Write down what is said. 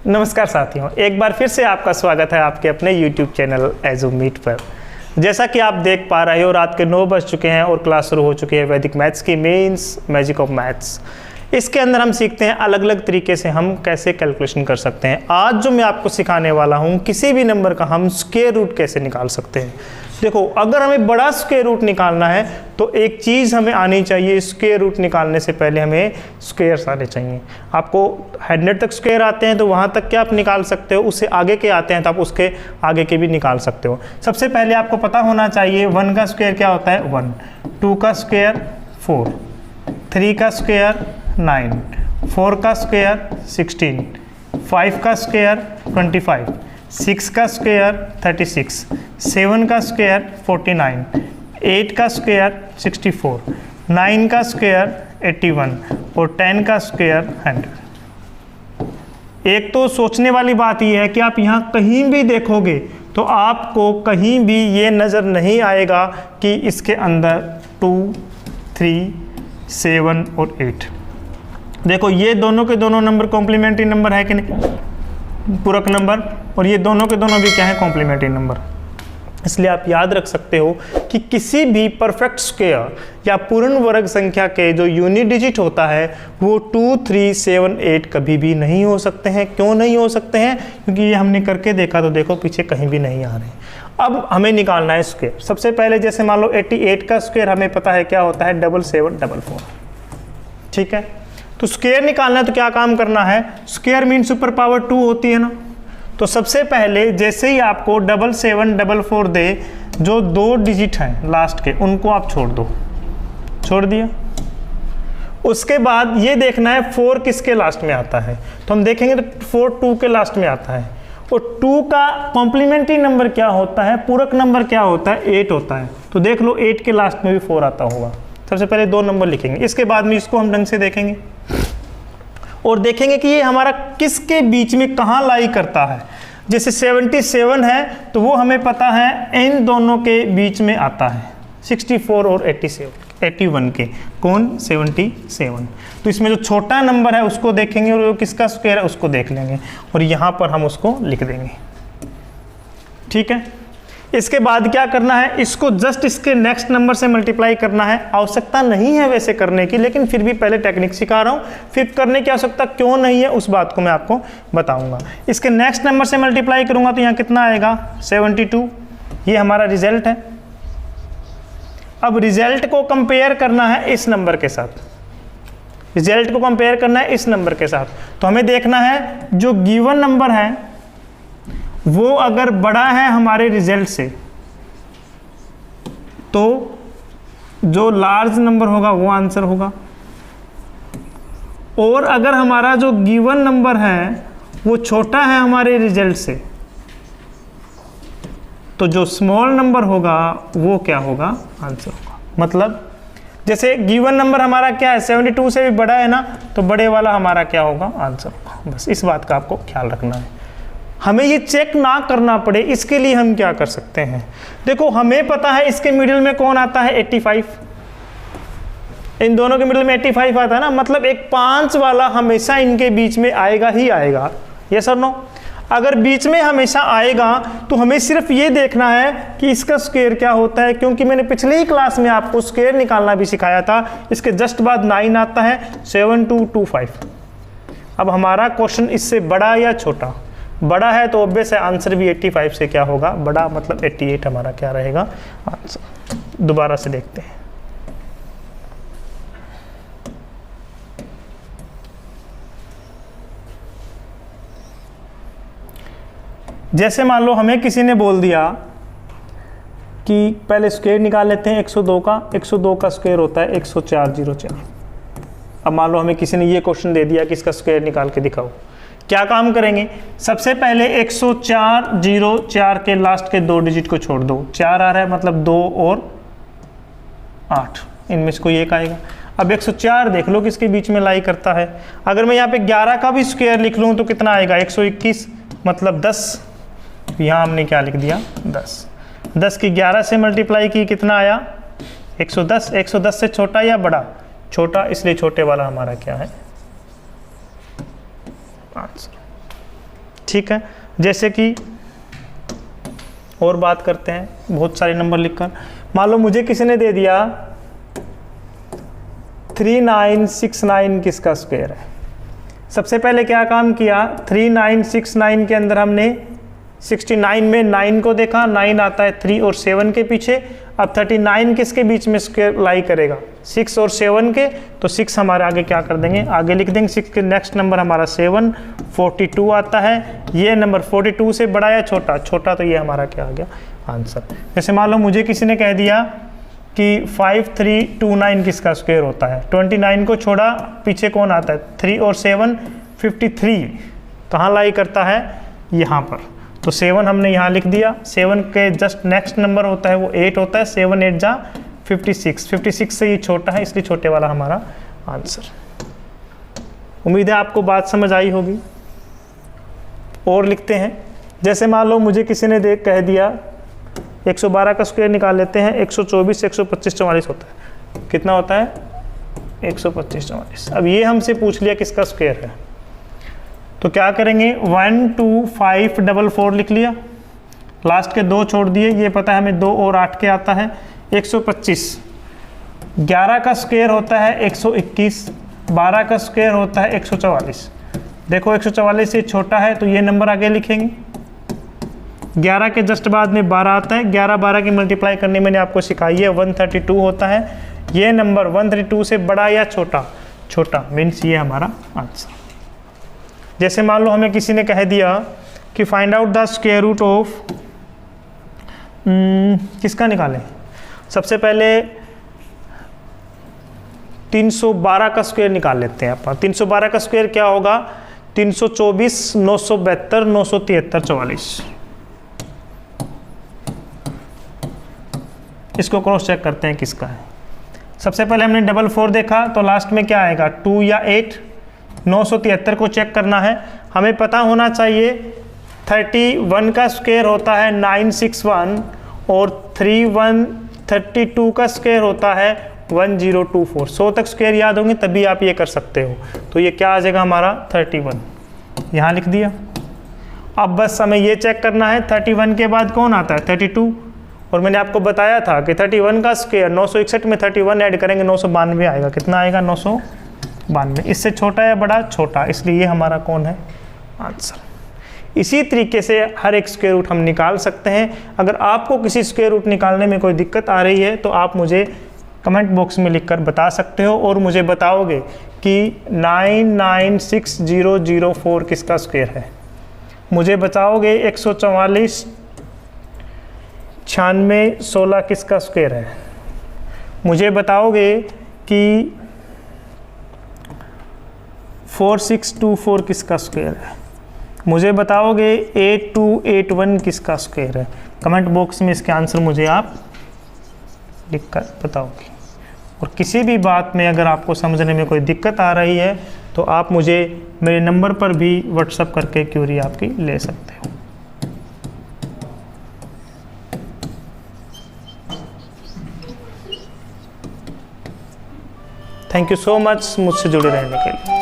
नमस्कार साथियों, एक बार फिर से आपका स्वागत है आपके अपने YouTube चैनल एजू मीट पर। जैसा कि आप देख पा रहे हो, रात के 9 बज चुके हैं और क्लास शुरू हो चुकी है वैदिक मैथ्स की मेंस मैजिक ऑफ मैथ्स। इसके अंदर हम सीखते हैं अलग अलग तरीके से हम कैसे कैलकुलेशन कर सकते हैं। आज जो मैं आपको सिखाने वाला हूँ, किसी भी नंबर का हम स्क्वायर रूट कैसे निकाल सकते हैं। देखो, अगर हमें बड़ा स्क्वायर रूट निकालना है तो एक चीज़ हमें आनी चाहिए। स्क्वायर रूट निकालने से पहले हमें स्क्वायर्स आने चाहिए। आपको हेडनेट तक स्क्वायर आते हैं तो वहाँ तक क्या आप निकाल सकते हो, उससे आगे के आते हैं तो आप उसके आगे के भी निकाल सकते हो। सबसे पहले आपको पता होना चाहिए 1 का स्क्वायर क्या होता है 1, 2 का स्क्वायर 4, 3 का स्क्वायर 9, 4 का स्क्वायर 16, 5 का स्क्वायर 25, 6 का स्क्वायर 36, 7 का स्क्वायर 49, 8 का स्क्वायर 64, 9 का स्क्वायर 81 और 10 का स्क्वायर 100। एक तो सोचने वाली बात यह है कि आप यहाँ कहीं भी देखोगे तो आपको कहीं भी ये नज़र नहीं आएगा कि इसके अंदर 2, 3, 7 और 8। देखो, ये दोनों के दोनों नंबर कॉम्प्लीमेंट्री नंबर है कि नहीं, पूरक नंबर, और ये दोनों के दोनों भी क्या है कॉम्प्लीमेंट्री नंबर। इसलिए आप याद रख सकते हो कि किसी भी परफेक्ट स्क्वायर या पूर्ण वर्ग संख्या के जो यूनिट डिजिट होता है वो 2, 3, 7, 8 कभी भी नहीं हो सकते हैं। क्यों नहीं हो सकते हैं? क्योंकि ये हमने करके देखा तो देखो पीछे कहीं भी नहीं आ रहे। अब हमें निकालना है स्क्वायर। सबसे पहले जैसे मान लो 88 का स्क्वायर हमें पता है क्या होता है 7744। ठीक है, तो स्क्वायर निकालना है तो क्या काम करना है, स्क्वायर मीन सुपर पावर 2 होती है ना। तो सबसे पहले जैसे ही आपको 7744 दे, जो 2 डिजिट हैं लास्ट के उनको आप छोड़ दो, छोड़ दिया। उसके बाद ये देखना है 4 किसके लास्ट में आता है, तो हम देखेंगे तो 4 2 के लास्ट में आता है। और 2 का कॉम्प्लीमेंट्री नंबर क्या होता है, पूरक नंबर क्या होता है 8 होता है। तो देख लो 8 के लास्ट में भी 4 आता होगा। सबसे पहले 2 नंबर लिखेंगे, इसके बाद में इसको हम ढंग से देखेंगे और देखेंगे कि ये हमारा किसके बीच में कहाँ लाई करता है। जैसे 77 है तो वो हमें पता है इन दोनों के बीच में आता है, 64 और 81 के। कौन? 77। तो इसमें जो छोटा नंबर है उसको देखेंगे और किसका स्क्वायर है उसको देख लेंगे और यहाँ पर हम उसको लिख देंगे। ठीक है, इसके बाद क्या करना है, इसको जस्ट इसके नेक्स्ट नंबर से मल्टीप्लाई करना है। आवश्यकता नहीं है वैसे करने की, लेकिन फिर भी पहले टेक्निक सिखा रहा हूँ, फिर करने की आवश्यकता क्यों नहीं है उस बात को मैं आपको बताऊंगा। इसके नेक्स्ट नंबर से मल्टीप्लाई करूंगा तो यहाँ कितना आएगा 72। ये हमारा रिजल्ट है। अब रिजल्ट को कंपेयर करना है इस नंबर के साथ, रिजल्ट को कंपेयर करना है इस नंबर के साथ। तो हमें देखना है जो गिवन नंबर है वो अगर बड़ा है हमारे रिजल्ट से तो जो लार्ज नंबर होगा वो आंसर होगा, और अगर हमारा जो गिवन नंबर है वो छोटा है हमारे रिजल्ट से तो जो स्मॉल नंबर होगा वो क्या होगा, आंसर होगा। मतलब जैसे गिवन नंबर हमारा क्या है 72 से भी बड़ा है ना, तो बड़े वाला हमारा क्या होगा, आंसर होगा। बस इस बात का आपको ख्याल रखना है। हमें ये चेक ना करना पड़े इसके लिए हम क्या कर सकते हैं, देखो हमें पता है इसके मिडिल में कौन आता है 85, इन दोनों के मिडिल में 85 आता है ना, मतलब एक 5 वाला हमेशा इनके बीच में आएगा ही आएगा। यस और नो? अगर बीच में हमेशा आएगा तो हमें सिर्फ ये देखना है कि इसका स्क्वायर क्या होता है, क्योंकि मैंने पिछले ही क्लास में आपको स्क्वायर निकालना भी सिखाया था। इसके जस्ट बाद 9 आता है 7225। अब हमारा क्वेश्चन इससे बड़ा या छोटा, बड़ा है तो ऑब्वियस है आंसर भी 85 से क्या होगा, बड़ा, मतलब 88 हमारा क्या रहेगा आंसर। दोबारा से देखते हैं। जैसे मान लो हमें किसी ने बोल दिया कि पहले स्क्वायर निकाल लेते हैं 102 का। 102 का स्क्वायर होता है 10404। अब मान लो हमें किसी ने ये क्वेश्चन दे दिया कि इसका स्क्वायर निकाल के दिखाओ। क्या काम करेंगे, सबसे पहले 10404 के लास्ट के 2 डिजिट को छोड़ दो। 4 आ रहा है मतलब 2 और 8, इनमें से कोई एक आएगा। अब 104 देख लो किसके बीच में लाई करता है। अगर मैं यहाँ पे 11 का भी स्क्वायर लिख लूँ तो कितना आएगा 121, मतलब 10। यहाँ हमने क्या लिख दिया 10। 10 की 11 से मल्टीप्लाई की कितना आया 110। 110 से छोटा या बड़ा, छोटा, इसलिए छोटे वाला हमारा क्या है आंसर। ठीक है। जैसे कि और बात करते हैं, बहुत सारे नंबर लिखकर, मान लो मुझे किसी ने दे दिया 3969 किसका स्क्वायर है। सबसे पहले क्या काम किया, 3969 के अंदर हमने 69 में 9 को देखा, 9 आता है 3 और 7 के पीछे। अब 39 किसके बीच में स्क्वायर लाई करेगा, 6 और 7 के, तो 6 हमारे आगे क्या कर देंगे, आगे लिख देंगे। 6 के नेक्स्ट नंबर हमारा 7, 42 आता है। ये नंबर 42 से बड़ा या छोटा, छोटा, तो ये हमारा क्या आ गया आंसर। जैसे मान लो मुझे किसी ने कह दिया कि 5329 किसका स्क्वायर होता है। 29 को छोड़ा, पीछे कौन आता है, 3 और 7, 53 कहाँ लाई करता है, यहाँ पर। तो 7 हमने यहाँ लिख दिया। 7 के जस्ट नेक्स्ट नंबर होता है वो 8 होता है। 7 8 जा 56, 56 से ये छोटा है, इसलिए छोटे वाला हमारा आंसर। उम्मीद है आपको बात समझ आई होगी। और लिखते हैं, जैसे मान लो मुझे किसी ने कह दिया 112 का स्क्वायर निकाल लेते हैं। 124, 125, 44 होता है। कितना होता है, 125, 44। अब ये हमसे पूछ लिया किसका स्क्वायर है, तो क्या करेंगे, 12544 लिख लिया, लास्ट के 2 छोड़ दिए। ये पता है हमें 2 और 8 के आता है 125। 11 का स्क्वायर होता है 121, 12 का स्क्वायर होता है 144। देखो 144 से छोटा है, तो ये नंबर आगे लिखेंगे। 11 के जस्ट बाद में 12 आता है। 11 12 की मल्टीप्लाई करनी मैंने आपको सिखाई है, 132 होता है। ये नंबर 132 से बड़ा या छोटा, छोटा, मीन्स ये हमारा आंसर। जैसे मान लो हमें किसी ने कह दिया कि find out the square root of, किसका निकालें, सबसे पहले 312 का स्क्वायर निकाल लेते हैं अपन। 312 का स्क्वायर क्या होगा, 324, 972, 973, 44। इसको क्रॉस चेक करते हैं किसका है। सबसे पहले हमने 44 देखा, तो लास्ट में क्या आएगा, 2 या 8। 973 को चेक करना है। हमें पता होना चाहिए 31 का स्क्वायर होता है 961 और 32 का स्क्वायर होता है 1024। 100 तक स्क्वायर याद होंगे तभी आप ये कर सकते हो। तो ये क्या आ जाएगा हमारा 31, यहाँ लिख दिया। अब बस हमें ये चेक करना है 31 के बाद कौन आता है 32। और मैंने आपको बताया था कि 31 का स्क्वायर 961 में 31 ऐड करेंगे 992 आएगा। कितना आएगा 992। इससे छोटा या बड़ा, छोटा, इसलिए ये हमारा कौन है आंसर। इसी तरीके से हर एक स्क्वायर रूट हम निकाल सकते हैं। अगर आपको किसी स्क्वायर रूट निकालने में कोई दिक्कत आ रही है तो आप मुझे कमेंट बॉक्स में लिखकर बता सकते हो और मुझे बताओगे कि 996,004 किसका स्क्वायर है। मुझे बताओगे 144, 96, 16 किसका स्क्वायर है। मुझे बताओगे कि 4624 किसका स्क्वायर है। मुझे बताओगे 8281 किसका स्क्वायर है। कमेंट बॉक्स में इसके आंसर मुझे आप लिखकर बताओगे। और किसी भी बात में अगर आपको समझने में कोई दिक्कत आ रही है तो आप मुझे मेरे नंबर पर भी व्हाट्सएप करके क्यूरी आपकी ले सकते हो। थैंक यू सो मच मुझसे जुड़े रहने के लिए।